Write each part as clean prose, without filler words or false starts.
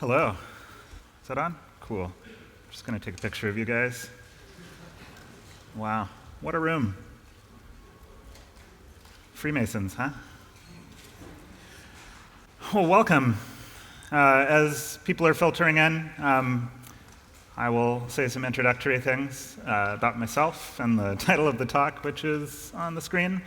Hello. Is that on? Cool. Just going to take a picture of you guys. Wow. What a room. Freemasons, huh? Well, welcome. As people are filtering in, I will say some introductory things about myself and the title of the talk, which is on the screen. I'm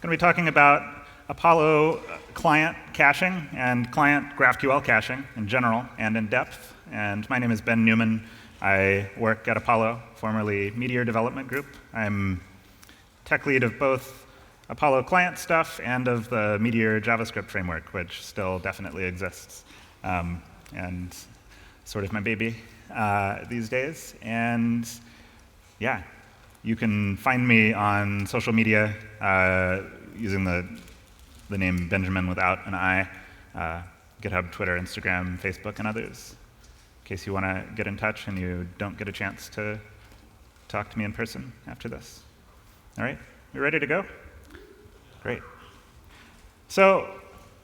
going to be talking about Apollo client caching and client GraphQL caching in general and in depth. And my name is Ben Newman. I work at Apollo, formerly Meteor Development Group. I'm tech lead of both Apollo client stuff and of the Meteor JavaScript framework, which still definitely exists and sort of my baby these days. And yeah, you can find me on social media using the name Benjamin without an I, GitHub, Twitter, Instagram, Facebook, and others, in case you want to get in touch and you don't get a chance to talk to me in person after this. All right, you ready to go? Great. So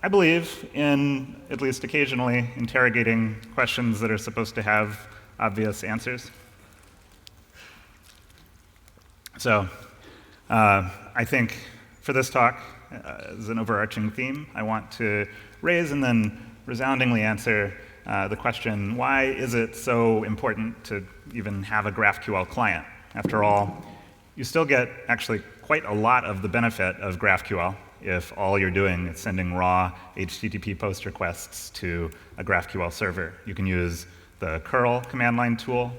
I believe in, at least occasionally, interrogating questions that are supposed to have obvious answers. So I think for this talk, as an overarching theme, I want to raise and then resoundingly answer the question, why is it so important to even have a GraphQL client? After all, you still get actually quite a lot of the benefit of GraphQL if all you're doing is sending raw HTTP post requests to a GraphQL server. You can use the curl command line tool,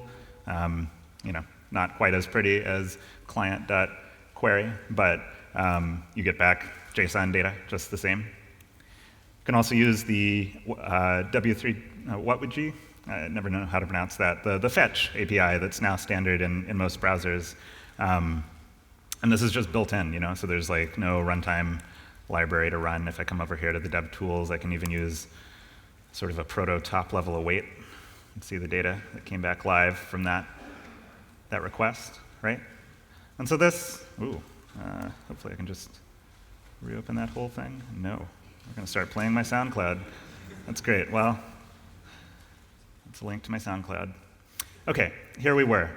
not quite as pretty as client.query, but you get back JSON data just the same. You can also use the W3, I never know how to pronounce that, the fetch API that's now standard in most browsers. And this is just built in, so there's like no runtime library to run. If I come over here to the DevTools, I can even use sort of a proto top level await and see the data that came back live from that request, right? And so this, hopefully I can just reopen that whole thing. No, we're going to start playing my SoundCloud. That's great. Well, that's a link to my SoundCloud. OK, here we were.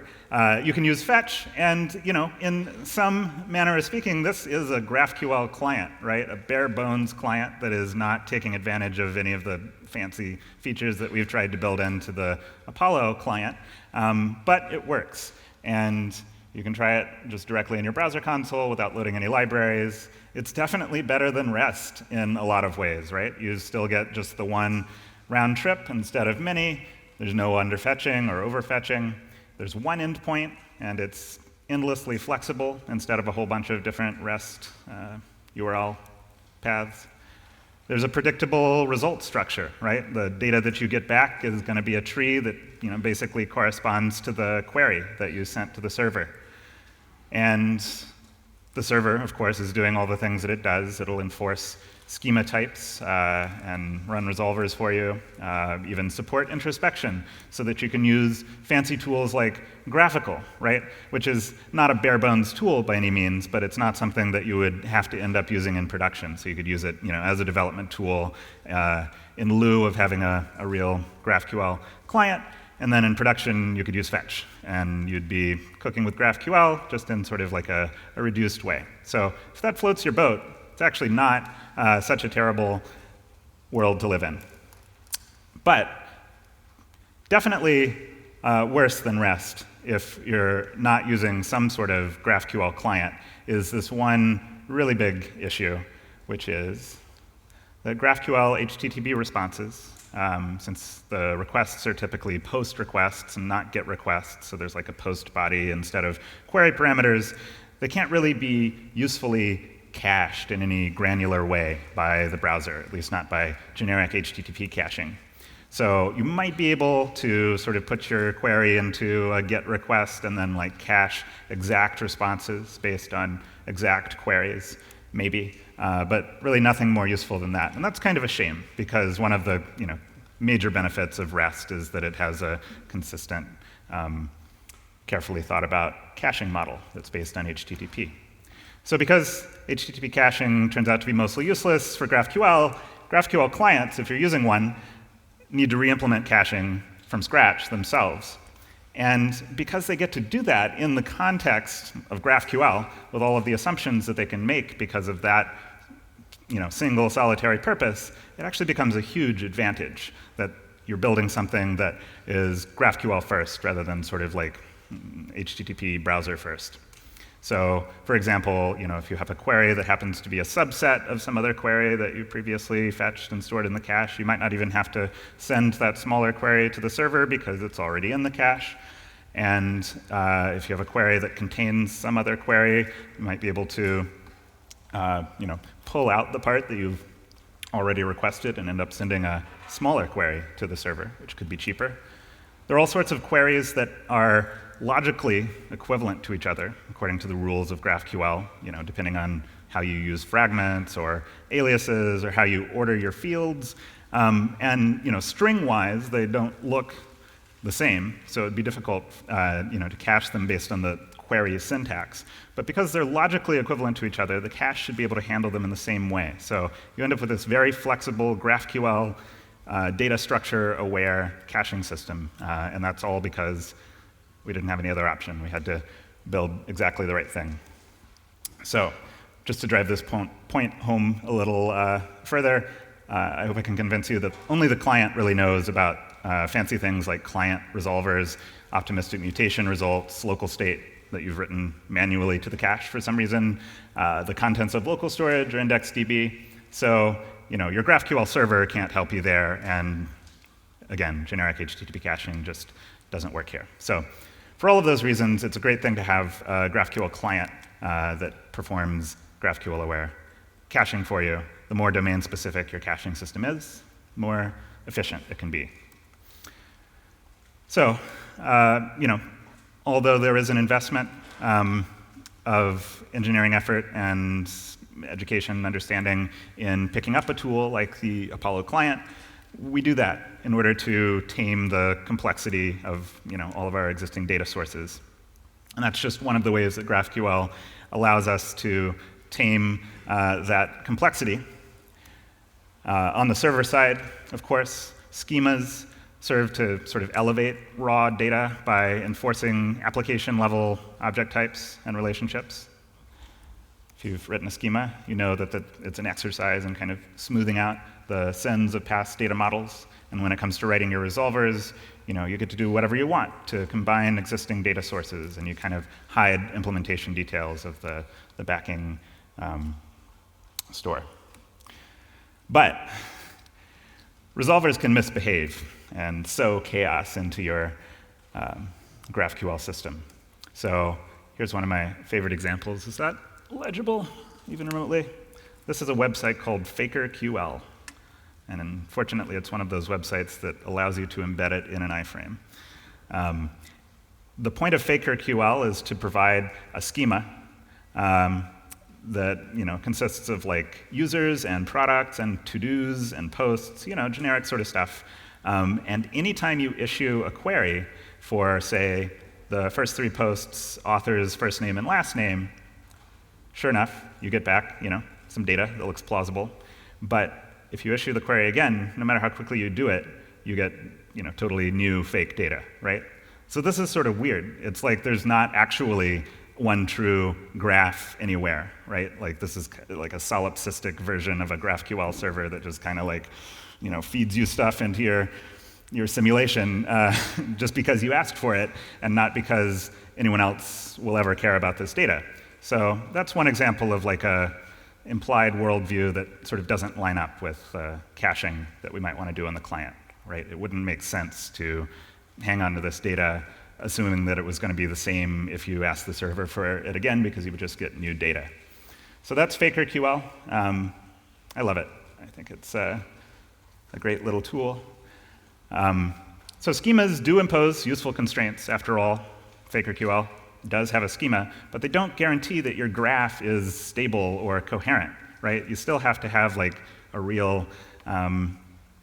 You can use fetch, and in some manner of speaking, this is a GraphQL client, right? A bare bones client that is not taking advantage of any of the fancy features that we've tried to build into the Apollo client, but it works. And you can try it just directly in your browser console without loading any libraries. It's definitely better than REST in a lot of ways, right? You still get just the one round trip instead of many. There's no underfetching or overfetching. There's one endpoint, and it's endlessly flexible instead of a whole bunch of different REST URL paths. There's a predictable result structure, right? The data that you get back is going to be a tree that basically corresponds to the query that you sent to the server. And the server, of course, is doing all the things that it does. It'll enforce schema types and run resolvers for you, even support introspection so that you can use fancy tools like Graphical, right? Which is not a bare bones tool by any means, but it's not something that you would have to end up using in production. So you could use it as a development tool in lieu of having a real GraphQL client. And then in production, you could use fetch. And you'd be cooking with GraphQL just in sort of like a reduced way. So if that floats your boat, it's actually not such a terrible world to live in. But definitely worse than REST, if you're not using some sort of GraphQL client, is this one really big issue, which is that GraphQL HTTP responses, since the requests are typically post requests and not GET requests, so there's like a post body instead of query parameters, they can't really be usefully cached in any granular way by the browser, at least not by generic HTTP caching. So you might be able to sort of put your query into a GET request and then like cache exact responses based on exact queries, maybe, but really nothing more useful than that. And that's kind of a shame, because one of the major benefits of REST is that it has a consistent, carefully thought about caching model that's based on HTTP. So because HTTP caching turns out to be mostly useless for GraphQL, GraphQL clients, if you're using one, need to re-implement caching from scratch themselves. And because they get to do that in the context of GraphQL, with all of the assumptions that they can make because of that single solitary purpose, it actually becomes a huge advantage that you're building something that is GraphQL first rather than sort of like HTTP browser first. So, for example, if you have a query that happens to be a subset of some other query that you previously fetched and stored in the cache, you might not even have to send that smaller query to the server because it's already in the cache. And if you have a query that contains some other query, you might be able to pull out the part that you've already requested and end up sending a smaller query to the server, which could be cheaper. There are all sorts of queries that are logically equivalent to each other according to the rules of GraphQL, depending on how you use fragments or aliases or how you order your fields. And string-wise, they don't look the same, so it'd be difficult to cache them based on the query syntax. But because they're logically equivalent to each other, the cache should be able to handle them in the same way. So you end up with this very flexible GraphQL data structure-aware caching system, and that's all because we didn't have any other option. We had to build exactly the right thing. So just to drive this point home a little further, I hope I can convince you that only the client really knows about fancy things like client resolvers, optimistic mutation results, local state that you've written manually to the cache for some reason, the contents of local storage or IndexedDB. So your GraphQL server can't help you there, and again, generic HTTP caching just doesn't work here. So for all of those reasons, it's a great thing to have a GraphQL client that performs GraphQL-aware caching for you. The more domain-specific your caching system is, the more efficient it can be. So, although there is an investment of engineering effort and education and understanding in picking up a tool like the Apollo client, we do that in order to tame the complexity of all of our existing data sources. And that's just one of the ways that GraphQL allows us to tame that complexity. On the server side, of course, schemas serve to sort of elevate raw data by enforcing application-level object types and relationships. If you've written a schema, you know that it's an exercise in kind of smoothing out the sins of past data models. And when it comes to writing your resolvers, you get to do whatever you want to combine existing data sources, and you kind of hide implementation details of the backing store. But resolvers can misbehave and sow chaos into your GraphQL system. So here's one of my favorite examples. Is that legible, even remotely? This is a website called FakerQL. And unfortunately, it's one of those websites that allows you to embed it in an iframe. The point of FakerQL is to provide a schema that consists of like users and products and to-dos and posts, generic sort of stuff. And anytime you issue a query for, say, the first 3 posts, author's first name and last name, sure enough, you get back some data that looks plausible. But if you issue the query again, no matter how quickly you do it, you get totally new fake data, right? So this is sort of weird. It's like there's not actually one true graph anywhere, right? Like this is like a solipsistic version of a GraphQL server that just kind of like feeds you stuff into your simulation just because you asked for it and not because anyone else will ever care about this data. So that's one example of like a implied worldview that sort of doesn't line up with caching that we might want to do on the client, right? It wouldn't make sense to hang on to this data assuming that it was going to be the same if you asked the server for it again, because you would just get new data. So that's FakerQL. I love it. I think it's a great little tool. So schemas do impose useful constraints. After all, FakerQL does have a schema, but they don't guarantee that your graph is stable or coherent, right? You still have to have like a real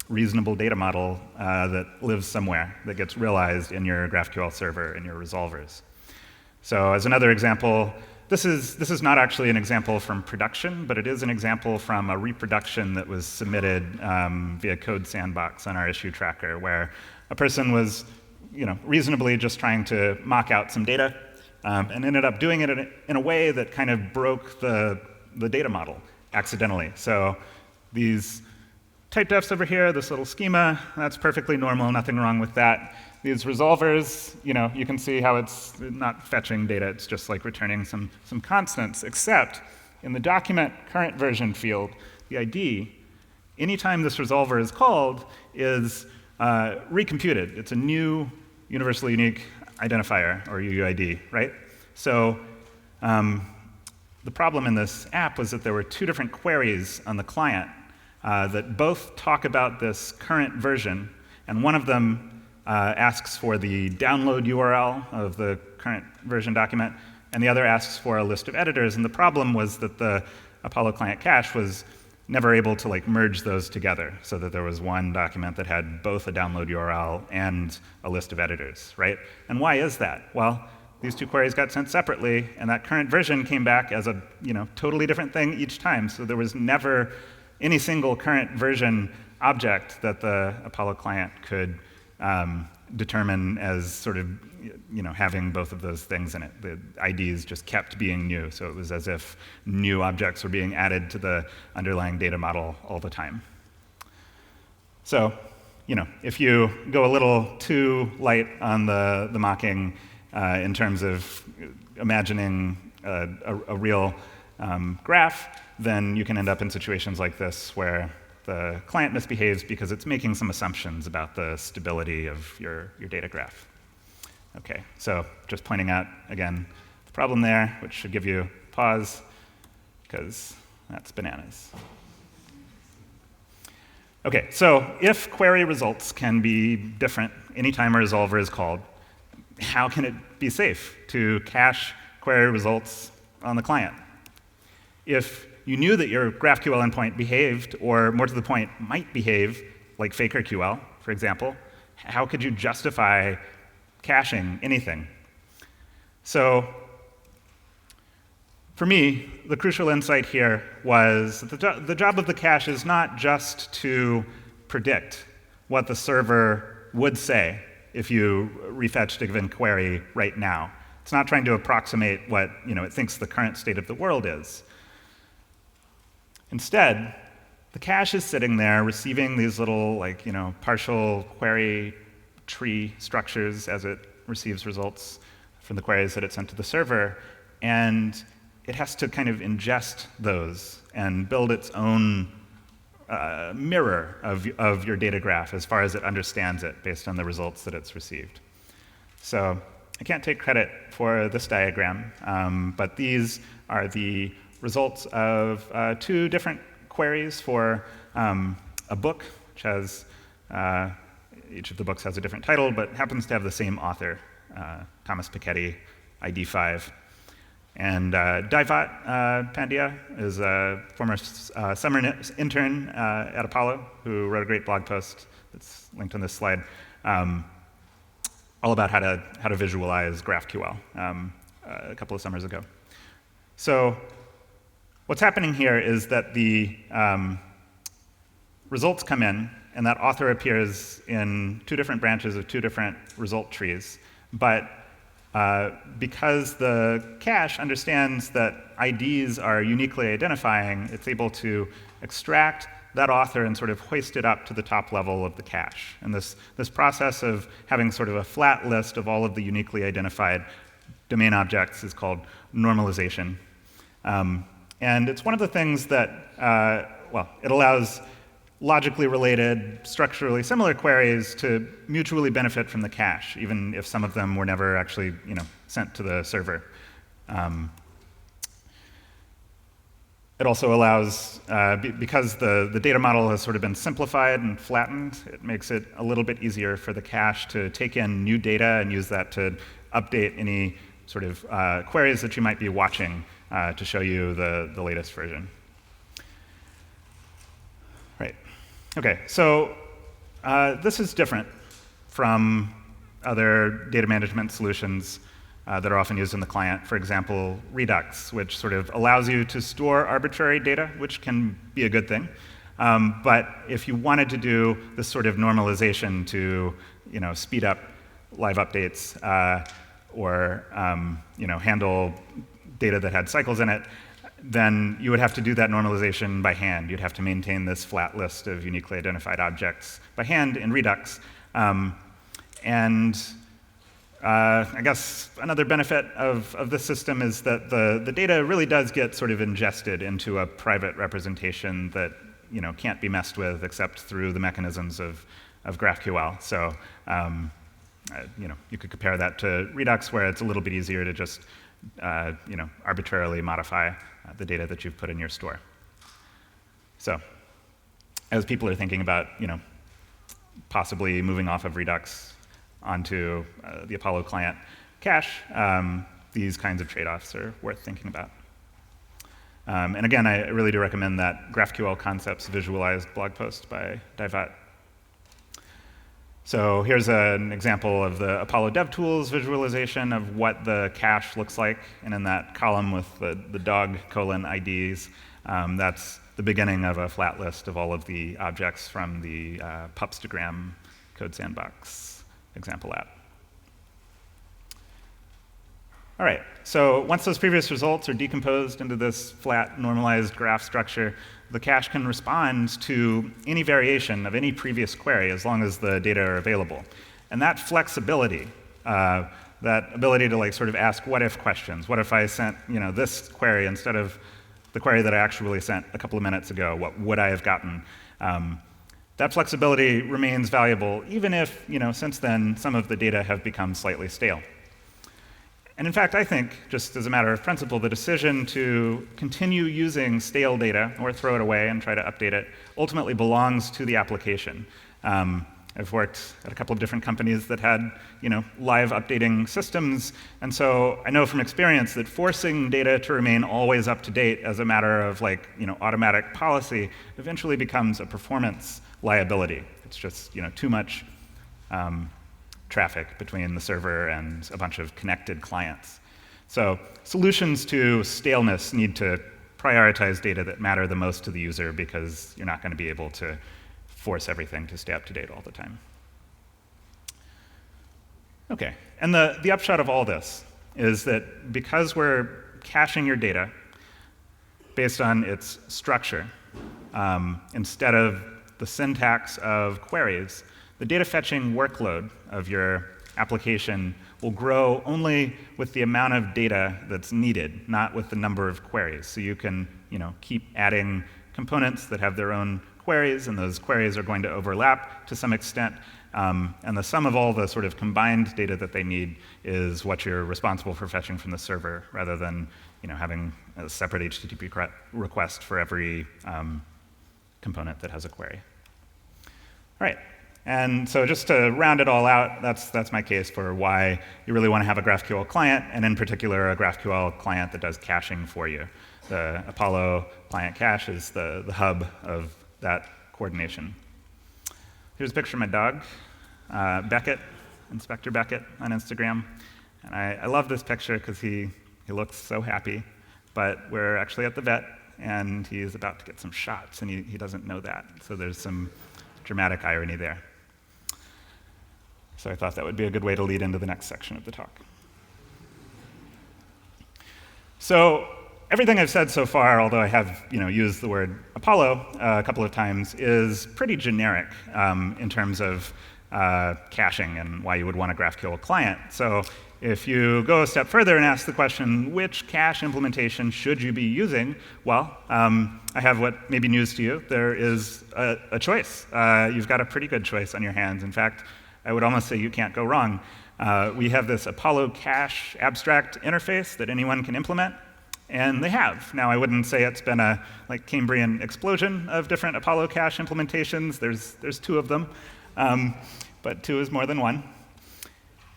reasonable data model that lives somewhere, that gets realized in your GraphQL server and your resolvers. So as another example, this is not actually an example from production, but it is an example from a reproduction that was submitted via Code Sandbox on our issue tracker, where a person was reasonably just trying to mock out some data and ended up doing it in a way that kind of broke the data model accidentally. So these type defs over here, this little schema, that's perfectly normal, nothing wrong with that. These resolvers, you can see how it's not fetching data, it's just like returning some constants, except in the document current version field, the ID, anytime this resolver is called, is recomputed. It's a new universally unique identifier, or UUID, right? So the problem in this app was that there were two different queries on the client that both talk about this current version, and one of them asks for the download URL of the current version document, and the other asks for a list of editors. And the problem was that the Apollo client cache was never able to merge those together, so that there was one document that had both a download URL and a list of editors, right? And why is that? Well, these two queries got sent separately, and that current version came back as a totally different thing each time. So there was never any single current version object that the Apollo client could determine as sort of having both of those things in it. The IDs just kept being new, so it was as if new objects were being added to the underlying data model all the time. So, if you go a little too light on the mocking in terms of imagining a real graph, then you can end up in situations like this where the client misbehaves because it's making some assumptions about the stability of your data graph. Okay, so just pointing out, again, the problem there, which should give you pause, because that's bananas. Okay, so if query results can be different anytime a resolver is called, how can it be safe to cache query results on the client? If you knew that your GraphQL endpoint behaved, or more to the point, might behave like FakerQL, for example, how could you justify caching anything? So for me, the crucial insight here was that the job of the cache is not just to predict what the server would say if you refetched a given query right now. It's not trying to approximate what it thinks the current state of the world is. Instead, the cache is sitting there receiving these little partial query tree structures as it receives results from the queries that it sent to the server, and it has to kind of ingest those and build its own mirror of your data graph as far as it understands it based on the results that it's received. So I can't take credit for this diagram, but these are the results of two different queries for a book, which has, each of the books has a different title, but happens to have the same author, Thomas Piketty, ID 5. And Daivat Pandya is a former summer intern at Apollo who wrote a great blog post that's linked on this slide, all about how to visualize GraphQL a couple of summers ago. So what's happening here is that the results come in, and that author appears in two different branches of two different result trees. But because the cache understands that IDs are uniquely identifying, it's able to extract that author and sort of hoist it up to the top level of the cache. And this process of having sort of a flat list of all of the uniquely identified domain objects is called normalization. And it's one of the things that, it allows logically related, structurally similar queries to mutually benefit from the cache, even if some of them were never actually sent to the server. It also allows, because the data model has sort of been simplified and flattened, it makes it a little bit easier for the cache to take in new data and use that to update any sort of queries that you might be watching to show you the latest version. Right. Okay, so this is different from other data management solutions that are often used in the client. For example, Redux, which sort of allows you to store arbitrary data, which can be a good thing. But if you wanted to do this sort of normalization to speed up live updates or handle data that had cycles in it, then you would have to do that normalization by hand. You'd have to maintain this flat list of uniquely identified objects by hand in Redux. I guess another benefit of this system is that the data really does get sort of ingested into a private representation that can't be messed with except through the mechanisms of GraphQL. So you could compare that to Redux, where it's a little bit easier to just arbitrarily modify the data that you've put in your store. So as people are thinking about possibly moving off of Redux onto the Apollo client cache, these kinds of trade-offs are worth thinking about. And again, I really do recommend that GraphQL Concepts Visualized blog post by Daivat. So here's an example of the Apollo DevTools visualization of what the cache looks like. And in that column with the dog : IDs, that's the beginning of a flat list of all of the objects from the Pupstagram code sandbox example app. All right, so once those previous results are decomposed into this flat normalized graph structure, the cache can respond to any variation of any previous query as long as the data are available. And that flexibility, that ability to sort of ask what-if questions, what if I sent this query instead of the query that I actually sent a couple of minutes ago, what would I have gotten? That flexibility remains valuable even if, since then, some of the data have become slightly stale. And in fact, I think, just as a matter of principle, the decision to continue using stale data or throw it away and try to update it ultimately belongs to the application. I've worked at a couple of different companies that had live updating systems, and so I know from experience that forcing data to remain always up to date as a matter of automatic policy eventually becomes a performance liability. It's just too much traffic between the server and a bunch of connected clients. So solutions to staleness need to prioritize data that matter the most to the user, because you're not going to be able to force everything to stay up to date all the time. Okay, and the upshot of all this is that because we're caching your data based on its structure, instead of the syntax of queries, the data fetching workload of your application will grow only with the amount of data that's needed, not with the number of queries. So you can keep adding components that have their own queries, and those queries are going to overlap to some extent. And the sum of all the sort of combined data that they need is what you're responsible for fetching from the server, rather than having a separate HTTP request for every component that has a query. All right. And so just to round it all out, that's my case for why you really want to have a GraphQL client, and in particular a GraphQL client that does caching for you. The Apollo client cache is the hub of that coordination. Here's a picture of my dog, Beckett, Inspector Beckett on Instagram. And I love this picture because he looks so happy, but we're actually at the vet, and he's about to get some shots, and he doesn't know that. So there's some dramatic irony there. So I thought that would be a good way to lead into the next section of the talk. So everything I've said so far, although I have used the word Apollo a couple of times, is pretty generic in terms of caching and why you would want a GraphQL client. So if you go a step further and ask the question, which cache implementation should you be using? Well, I have what may be news to you. There is a choice. You've got a pretty good choice on your hands. In fact, I would almost say you can't go wrong. We have this Apollo-cache abstract interface that anyone can implement, and they have. Now, I wouldn't say it's been a Cambrian explosion of different Apollo-cache implementations. There's two of them, but two is more than one.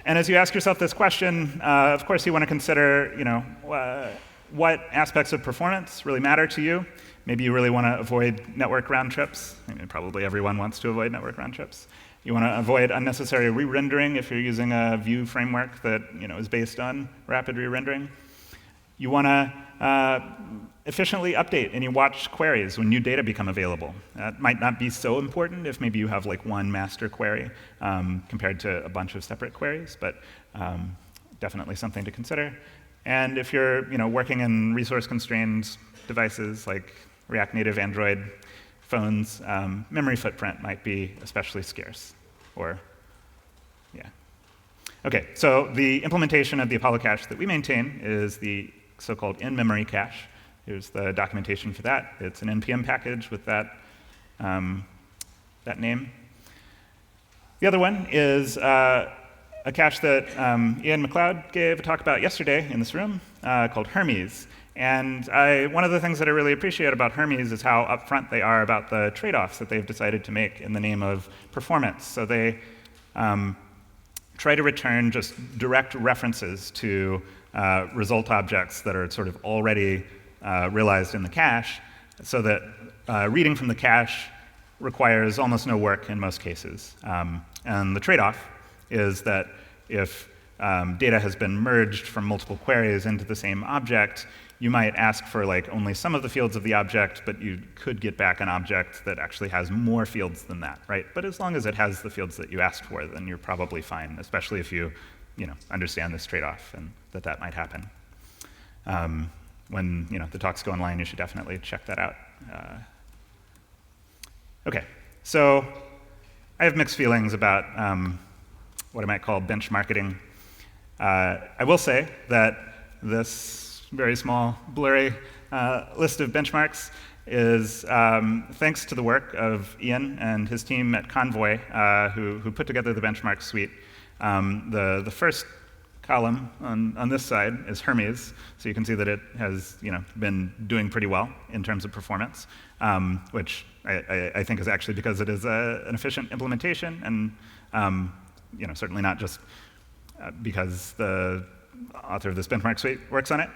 And as you ask yourself this question, of course you want to consider, what aspects of performance really matter to you. Maybe you really want to avoid network round trips. I mean, probably everyone wants to avoid network round trips. You want to avoid unnecessary re-rendering if you're using a view framework that is based on rapid re-rendering. You want to efficiently update any watched queries when new data become available. That might not be so important if maybe you have like one master query compared to a bunch of separate queries, but definitely something to consider. And if you're working in resource-constrained devices like React Native Android phones, memory footprint might be especially scarce. OK, so the implementation of the Apollo cache that we maintain is the so-called in-memory cache. Here's the documentation for that. It's an npm package with that name. The other one is a cache that Ian McLeod gave a talk about yesterday in this room called Hermes. And one of the things that I really appreciate about Hermes is how upfront they are about the trade-offs that they've decided to make in the name of performance. So they try to return just direct references to result objects that are sort of already realized in the cache, so that reading from the cache requires almost no work in most cases. And the trade-off is that if data has been merged from multiple queries into the same object, you might ask for like only some of the fields of the object, but you could get back an object that actually has more fields than that, right? But as long as it has the fields that you asked for, then you're probably fine, especially if you understand this trade-off and that might happen. When the talks go online, you should definitely check that out. OK, so I have mixed feelings about what I might call benchmarking. I will say that this very small, blurry list of benchmarks is thanks to the work of Ian and his team at Convoy, who put together the benchmark suite. The first column on this side is Hermes, so you can see that it has been doing pretty well in terms of performance, which I think is actually because it is an efficient implementation, and certainly not just because the author of this benchmark suite works on it.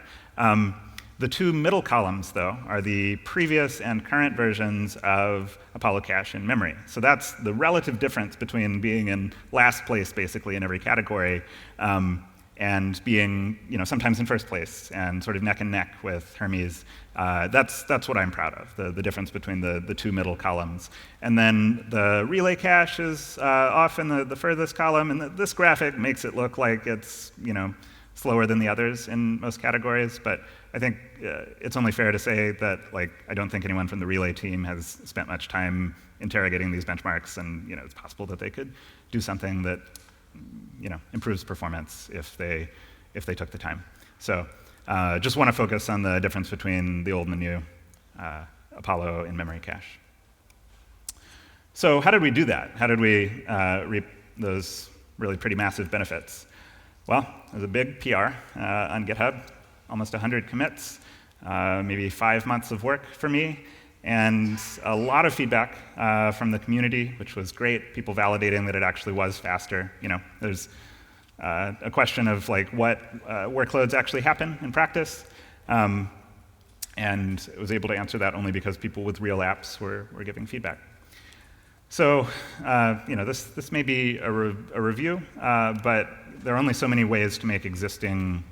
The two middle columns, though, are the previous and current versions of apollo-cache-inmemory. So that's the relative difference between being in last place, basically, in every category, and being sometimes in first place and sort of neck and neck with Hermes. That's what I'm proud of, the difference between the two middle columns. And then the relay cache is off in the furthest column, and this graphic makes it look like it's slower than the others in most categories, but I think it's only fair to say that I don't think anyone from the relay team has spent much time interrogating these benchmarks, and it's possible that they could do something that improves performance if they took the time. So just want to focus on the difference between the old and the new Apollo in-memory cache. So how did we do that? How did we reap those really pretty massive benefits? Well, it was a big PR on GitHub, almost 100 commits, maybe 5 months of work for me, and a lot of feedback from the community, which was great. People validating that it actually was faster. There's a question of what workloads actually happen in practice, and I was able to answer that only because people with real apps were giving feedback. So this may be a review, but there are only so many ways to make existing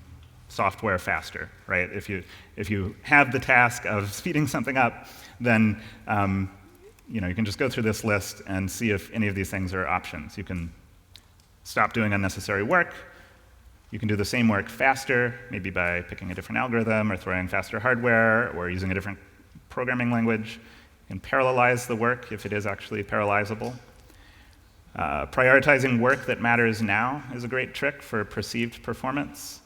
software faster, right? If you have the task of speeding something up, then you can just go through this list and see if any of these things are options. You can stop doing unnecessary work. You can do the same work faster, maybe by picking a different algorithm or throwing faster hardware or using a different programming language. You can parallelize the work if it is actually parallelizable. Prioritizing work that matters now is a great trick for perceived performance.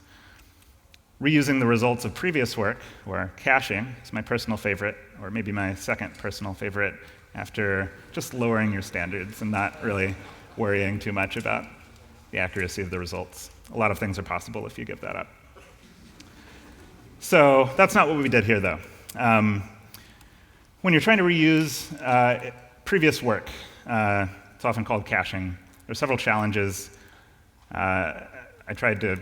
Reusing the results of previous work, or caching, is my personal favorite, or maybe my second personal favorite, after just lowering your standards and not really worrying too much about the accuracy of the results. A lot of things are possible if you give that up. So that's not what we did here, though. When you're trying to reuse previous work, it's often called caching. There are several challenges. I tried to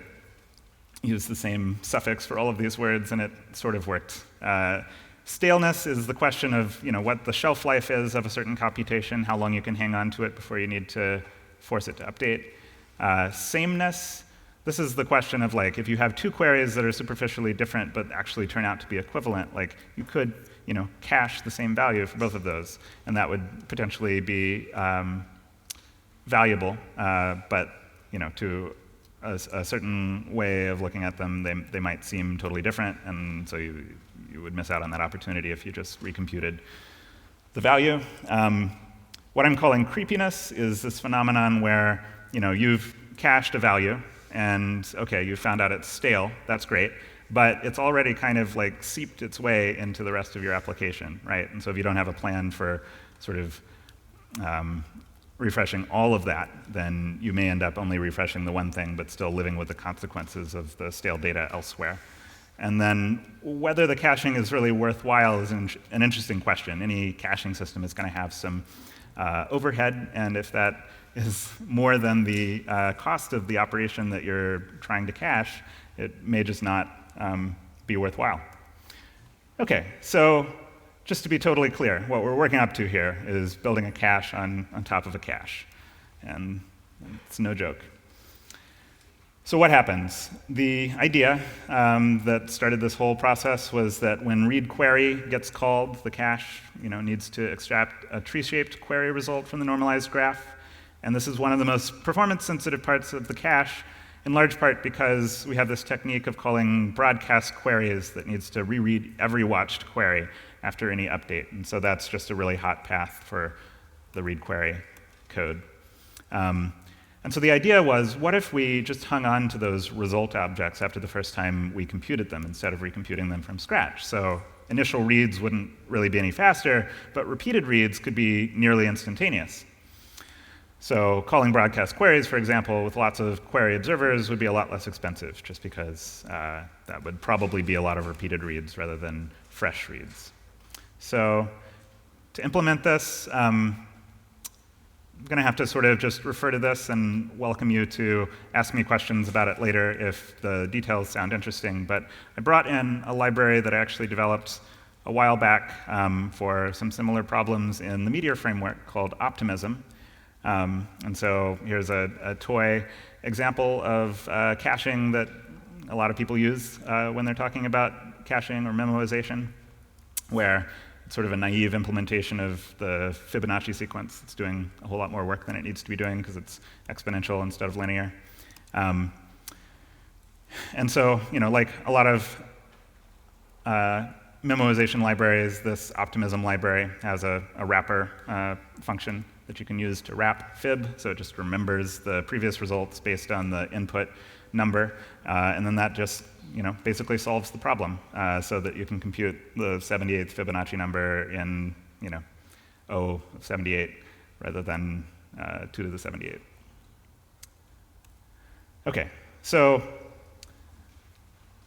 use the same suffix for all of these words, and it sort of worked. Staleness is the question of what the shelf life is of a certain computation, how long you can hang on to it before you need to force it to update. Sameness, this is the question of if you have two queries that are superficially different but actually turn out to be equivalent, you could cache the same value for both of those, and that would potentially be valuable, but to a certain way of looking at them, they might seem totally different, and so you would miss out on that opportunity if you just recomputed the value. What I'm calling creepiness is this phenomenon where you've cached a value, and okay, you found out it's stale, that's great, but it's already kind of seeped its way into the rest of your application, right? And so if you don't have a plan for sort of refreshing all of that, then you may end up only refreshing the one thing, but still living with the consequences of the stale data elsewhere. And then whether the caching is really worthwhile is an interesting question. Any caching system is going to have some overhead, and if that is more than the cost of the operation that you're trying to cache, it may just not be worthwhile. Okay, so just to be totally clear, what we're working up to here is building a cache on top of a cache, and it's no joke. So what happens? The idea that started this whole process was that when read query gets called, the cache needs to extract a tree-shaped query result from the normalized graph. And this is one of the most performance-sensitive parts of the cache, in large part because we have this technique of calling broadcast queries that needs to reread every watched query after any update. And so that's just a really hot path for the read query code. And so the idea was, what if we just hung on to those result objects after the first time we computed them instead of recomputing them from scratch? So initial reads wouldn't really be any faster, but repeated reads could be nearly instantaneous. So calling broadcast queries, for example, with lots of query observers would be a lot less expensive, just because that would probably be a lot of repeated reads rather than fresh reads. So to implement this, I'm going to have to sort of just refer to this and welcome you to ask me questions about it later if the details sound interesting. But I brought in a library that I actually developed a while back for some similar problems in the Meteor framework called optimism. And so here's a toy example of caching that a lot of people use when they're talking about caching or memoization, where it's sort of a naive implementation of the Fibonacci sequence. It's doing a whole lot more work than it needs to be doing because it's exponential instead of linear. And so, like a lot of memoization libraries, this optimism library has a wrapper function that you can use to wrap fib, so it just remembers the previous results based on the input number, and then that just basically solves the problem, so that you can compute the 78th Fibonacci number in O of 78 rather than 2 to the 78. Okay, so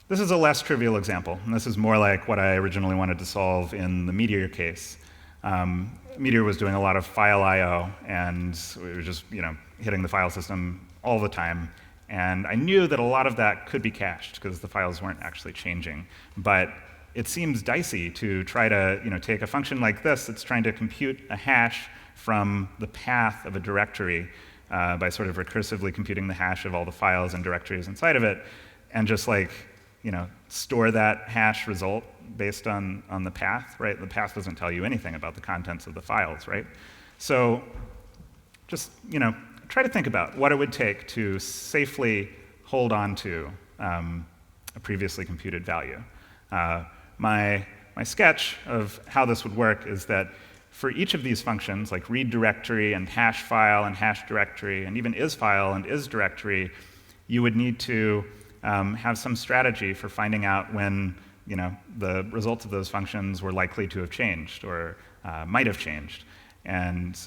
this is a less trivial example, and this is more like what I originally wanted to solve in the Meteor case. Meteor was doing a lot of file I/O, and we were just hitting the file system all the time. And I knew that a lot of that could be cached because the files weren't actually changing. But it seems dicey to try to take a function like this that's trying to compute a hash from the path of a directory by sort of recursively computing the hash of all the files and directories inside of it, and just store that hash result based on the path, right? The path doesn't tell you anything about the contents of the files, right? So just try to think about what it would take to safely hold on to a previously computed value. My sketch of how this would work is that for each of these functions, like read directory and hash file and hash directory, and even isFile and isDirectory, you would need to have some strategy for finding out when the results of those functions were likely to have changed or might have changed. And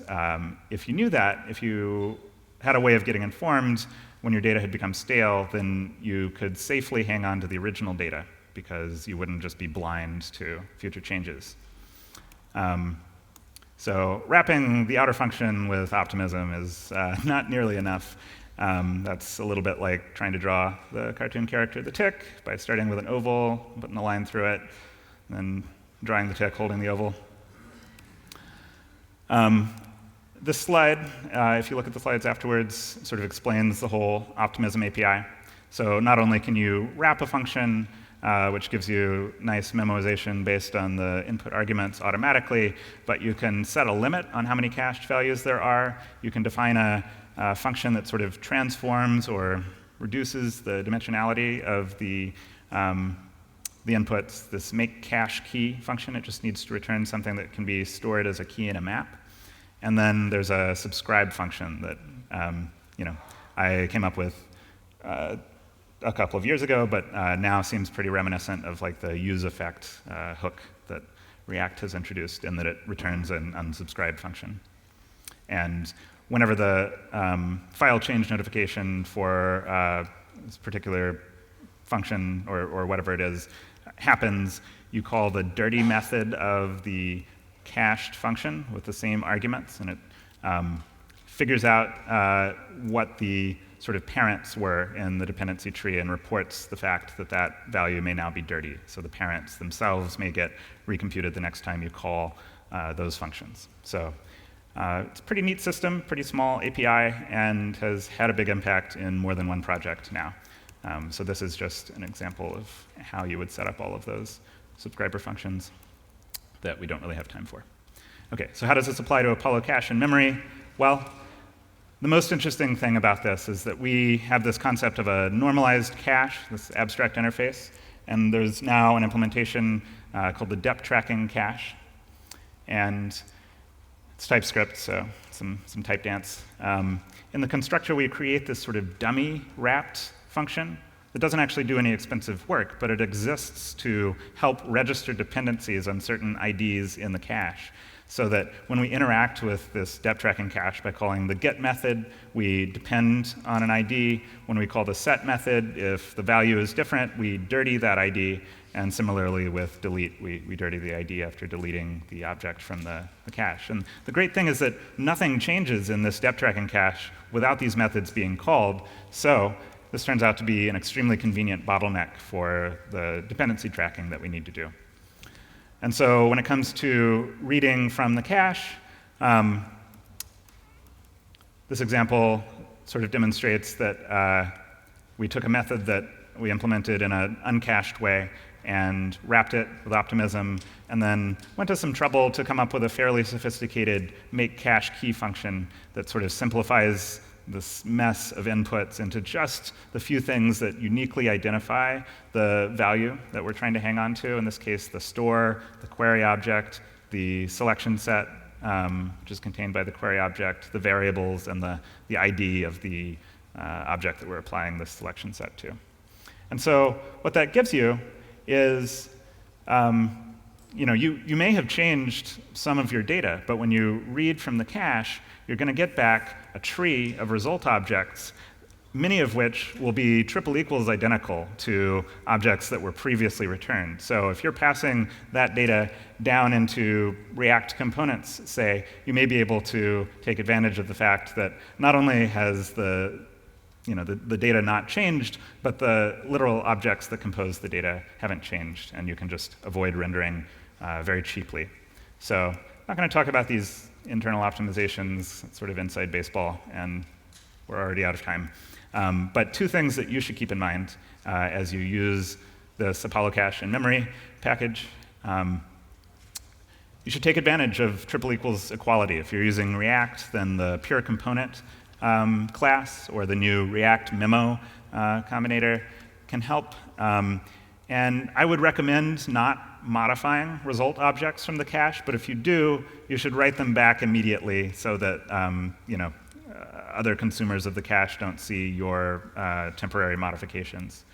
if you knew that, if you had a way of getting informed when your data had become stale, then you could safely hang on to the original data because you wouldn't just be blind to future changes. So wrapping the outer function with optimism is not nearly enough. That's a little bit like trying to draw the cartoon character the tick by starting with an oval, putting a line through it, and then drawing the tick, holding the oval. This slide, if you look at the slides afterwards, sort of explains the whole optimism API. So not only can you wrap a function, which gives you nice memoization based on the input arguments automatically, but you can set a limit on how many cached values there are. You can define a function that sort of transforms or reduces the dimensionality of the inputs. This make cache key function, it just needs to return something that can be stored as a key in a map. And then there's a subscribe function that I came up with a couple of years ago, but now seems pretty reminiscent of like the use effect hook that React has introduced, in that it returns an unsubscribed function. And whenever the file change notification for this particular function or whatever it is happens, you call the dirty method of the cached function with the same arguments, and it figures out what the sort of parents were in the dependency tree and reports the fact that that value may now be dirty. So the parents themselves may get recomputed the next time you call those functions. So it's a pretty neat system, pretty small API, and has had a big impact in more than one project now. So this is just an example of how you would set up all of those subscriber functions that we don't really have time for. OK, so how does this apply to apollo-cache-inmemory? Well, the most interesting thing about this is that we have this concept of a normalized cache, this abstract interface, and there's now an implementation called the depth tracking cache. And it's TypeScript, so some type dance. In the constructor, we create this sort of dummy wrapped function that doesn't actually do any expensive work, but it exists to help register dependencies on certain IDs in the cache, so that when we interact with this depth tracking cache by calling the get method, we depend on an ID. When we call the set method, if the value is different, we dirty that ID. And similarly with delete, we dirty the ID after deleting the object from the cache. And the great thing is that nothing changes in this depth tracking cache without these methods being called. So this turns out to be an extremely convenient bottleneck for the dependency tracking that we need to do. And so when it comes to reading from the cache, this example sort of demonstrates that we took a method that we implemented in an uncached way and wrapped it with optimism, and then went to some trouble to come up with a fairly sophisticated make cache key function that sort of simplifies this mess of inputs into just the few things that uniquely identify the value that we're trying to hang on to. In this case, the store, the query object, the selection set, which is contained by the query object, the variables, and the ID of the object that we're applying this selection set to. And so what that gives you is you may have changed some of your data, but when you read from the cache, you're going to get back a tree of result objects, many of which will be triple equals identical to objects that were previously returned. So if you're passing that data down into React components, say, you may be able to take advantage of the fact that not only has the data not changed, but the literal objects that compose the data haven't changed, and you can just avoid rendering very cheaply. So I'm not going to talk about these internal optimizations, it's sort of inside baseball, and we're already out of time. But two things that you should keep in mind as you use this apollo-cache-inmemory package. You should take advantage of triple equals equality. If you're using React, then the pure component class or the new React memo combinator can help. And I would recommend not modifying result objects from the cache, but if you do, you should write them back immediately so that other consumers of the cache don't see your temporary modifications.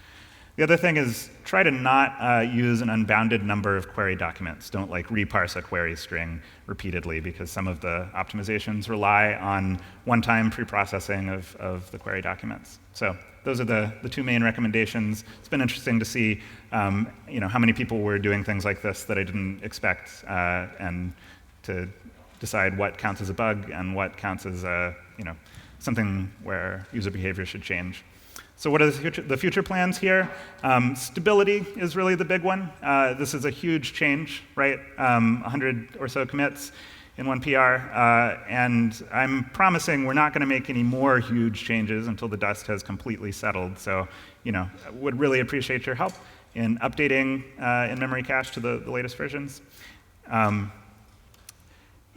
The other thing is try to not use an unbounded number of query documents. Don't reparse a query string repeatedly, because some of the optimizations rely on one-time preprocessing of the query documents. So those are the two main recommendations. It's been interesting to see how many people were doing things like this that I didn't expect, and to decide what counts as a bug and what counts as something where user behavior should change. So what are the future plans here? Stability is really the big one. This is a huge change, right? 100 or so commits in one PR, and I'm promising we're not going to make any more huge changes until the dust has completely settled. So, I would really appreciate your help in updating in-memory cache to the latest versions.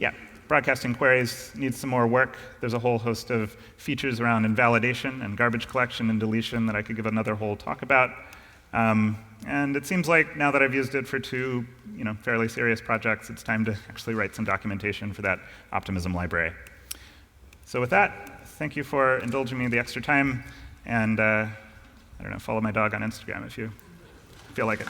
Yeah, broadcasting queries needs some more work. There's a whole host of features around invalidation and garbage collection and deletion that I could give another whole talk about. And it seems like now that I've used it for two fairly serious projects, it's time to actually write some documentation for that optimism library. So with that, thank you for indulging me the extra time. And I don't know, follow my dog on Instagram if you feel like it.